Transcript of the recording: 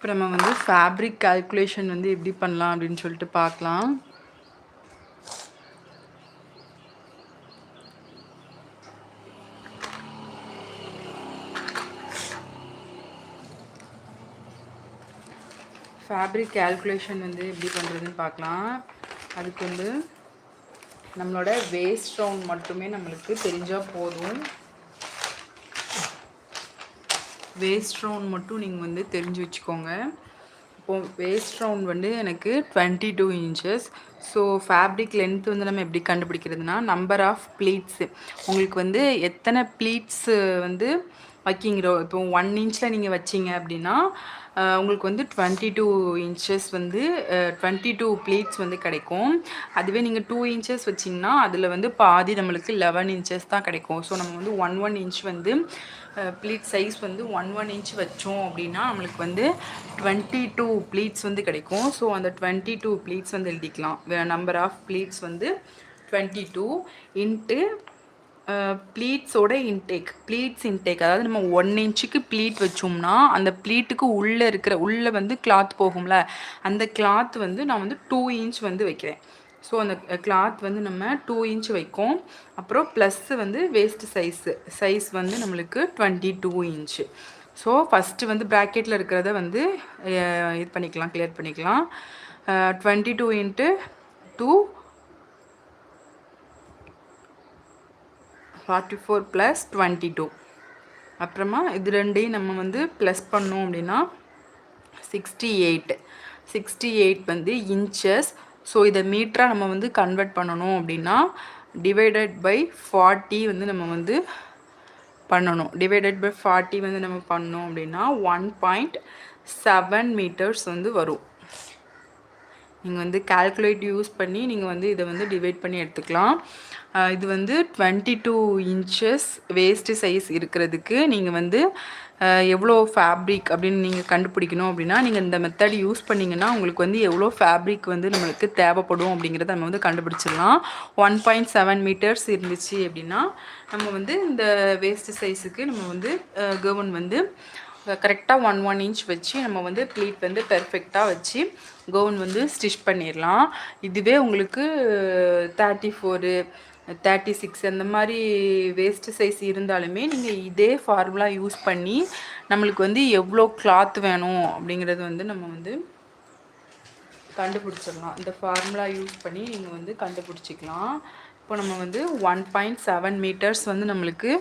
இப்போ நம்ம வந்து ஃபேப்ரிக் கால்குலேஷன் வந்து எப்படி பண்ணலாம் அப்படின்னு சொல்லிட்டு பார்க்கலாம். ஃபேப்ரிக் கால்குலேஷன் வந்து எப்படி பண்ணுறதுன்னு பார்க்கலாம். அதுக்கு வந்து நம்மளோட வேஸ்ட் ரவுண்ட் மட்டுமே நம்மளுக்கு தெரிஞ்சால் போதும். வேஸ்ட் ரவுண்ட் மட்டும் நீங்கள் வந்து தெரிஞ்சு வச்சுக்கோங்க. இப்போது வேஸ்ட் ரவுண்ட் வந்து எனக்கு 22 இன்ச்சஸ். ஸோ ஃபேப்ரிக் லென்த் வந்து நம்ம எப்படி கண்டுபிடிக்கிறதுனா, நம்பர் ஆஃப் ப்ளீட்ஸு உங்களுக்கு வந்து எத்தனை ப்ளீட்ஸு வந்து வைக்கிங்கிறோ. இப்போ 1 இன்ச்சில் நீங்கள் வச்சிங்க அப்படின்னா உங்களுக்கு வந்து 22 இன்ச்சஸ் வந்து 22 ப்ளீட்ஸ் வந்து கிடைக்கும். அதுவே நீங்கள் 2 இன்ச்சஸ் வச்சிங்கன்னா அதில் வந்து பாதி நம்மளுக்கு 11 இன்ச்சஸ் தான் கிடைக்கும். ஸோ நம்ம வந்து 1 இன்ச் வந்து ப்ளீட் சைஸ் வந்து 1 இன்ச் வச்சோம் அப்படின்னா நம்மளுக்கு வந்து 22 ப்ளீட்ஸ் வந்து கிடைக்கும். ஸோ அந்த 22 ப்ளீட்ஸ் வந்து எழுதிக்கலாம். நம்பர் ஆஃப் ப்ளீட்ஸ் வந்து 22 இன்ட்டு ப்ளீட்ஸோட இன்டேக். ப்ளீட்ஸ் இன்டேக் அதாவது நம்ம 1 இன்ச்சுக்கு ப்ளீட் வச்சோம்னா அந்த ப்ளீட்டுக்கு உள்ளே வந்து கிளாத் போகும்ல, அந்த கிளாத் வந்து நான் வந்து 2 இன்ச் வந்து வைக்கிறேன். ஸோ அந்த கிளாத் வந்து நம்ம 2 இன்ச் வைக்கும். அப்புறம் ப்ளஸ்ஸு வந்து வேஸ்ட் சைஸ் வந்து நம்மளுக்கு 22 இன்ச்சு. ஸோ ஃபஸ்ட்டு வந்து ப்ராக்கெட்டில் இருக்கிறத வந்து இது பண்ணிக்கலாம், கிளியர் பண்ணிக்கலாம். 22 இன்ட்டு 2 44 + 22. அப்புறமா இது ரெண்டையும் நம்ம வந்து ப்ளஸ் பண்ணோம் அப்படின்னா 68 வந்து இன்ச்சஸ். ஸோ இதை மீட்டராக நம்ம வந்து கன்வெர்ட் பண்ணணும் அப்படின்னா டிவைடட் பை 40 வந்து நம்ம வந்து பண்ணணும். டிவைடட் பை 40 வந்து நம்ம பண்ணோம் அப்படின்னா 1.7 மீட்டர்ஸ் வந்து வரும். நீங்கள் வந்து கால்குலேட் யூஸ் பண்ணி நீங்கள் வந்து இதை வந்து டிவைட் பண்ணி எடுத்துக்கலாம். இது வந்து 22 இன்ச்சஸ் வேஸ்ட்டு சைஸ் இருக்கிறதுக்கு நீங்கள் வந்து எவ்வளோ ஃபேப்ரிக் அப்படின்னு நீங்கள் கண்டுபிடிக்கணும் அப்படின்னா நீங்கள் இந்த மெத்தட் யூஸ் பண்ணிங்கன்னா உங்களுக்கு வந்து எவ்வளோ ஃபேப்ரிக் வந்து நம்மளுக்கு தேவைப்படும் அப்படிங்கிறத நம்ம வந்து கண்டுபிடிச்சிடலாம். 1.7 மீட்டர்ஸ் இருந்துச்சு அப்படின்னா நம்ம வந்து இந்த வேஸ்ட்டு சைஸுக்கு நம்ம வந்து கவுன் வந்து கரெக்டாக 1 இன்ச் வச்சு நம்ம வந்து ப்ளீட் வந்து பெர்ஃபெக்டாக வச்சு கவுன் வந்து ஸ்டிச் பண்ணிடலாம். இதுவே உங்களுக்கு 34 36 அந்த மாதிரி வேஸ்ட்டு சைஸ் இருந்தாலுமே நீங்கள் இதே ஃபார்முலா யூஸ் பண்ணி நம்மளுக்கு வந்து எவ்வளோ கிளாத் வேணும் அப்படிங்கிறது வந்து நம்ம வந்து கண்டுபிடிச்சிடலாம். இந்த ஃபார்முலா யூஸ் பண்ணி நீங்கள் வந்து கண்டுபிடிச்சிக்கலாம். இப்போ நம்ம வந்து 1.7 மீட்டர்ஸ் வந்து நம்மளுக்கு